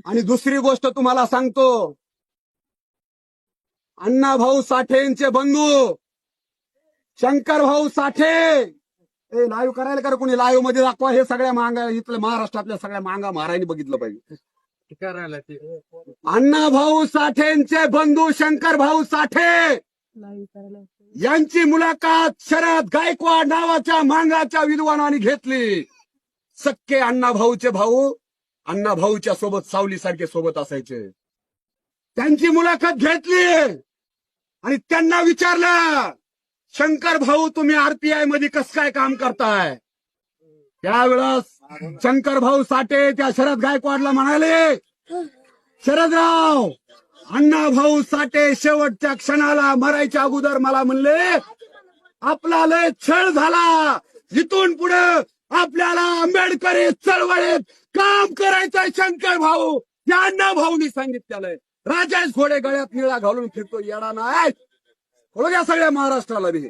आणि दुसरी गोष्ट तुम्हाला सांगतो, अण्णाभाऊ साठेंचे बंधू शंकर भाऊ साठे, लाईव्ह करायला का कोणी लाईव्ह मध्ये दाखवा, हे सगळ्या मांगा इथल्या महाराष्ट्रातल्या सगळ्या मांगा महाराणी बघितलं पाहिजे. अण्णाभाऊ साठेंचे बंधू शंकर भाऊ साठे यांची मुलाखत शरद गायकवाड नावाच्या मांगाच्या विद्वानाने घेतली. सक्के अण्णाभाऊचे भाऊ अण्णाभाऊच्या सोबत सावलीसारखे सोबत असायचे. त्यांची मुलाखत घेतली आणि त्यांना विचारलं, शंकर भाऊ तुम्ही आरपीआय मध्ये कसं काय काम करताय? त्यावेळेस शंकर भाऊ साठे त्या शरद गायकवाडला म्हणाले, शरदराव, अण्णाभाऊ साठे शेवटच्या क्षणाला मरायच्या अगोदर मला म्हणले, आपला लय छळ झाला, इथून पुढे आपल्याला आंबेडकरी चळवळीत काम करायचंय शंकर भाऊ. त्या अण्णाभाऊनी सांगितलेलं. राजेश घोडे गळ्यात निळा घालून फिरतो, येडा नाही. या सगळ्या महाराष्ट्राला बी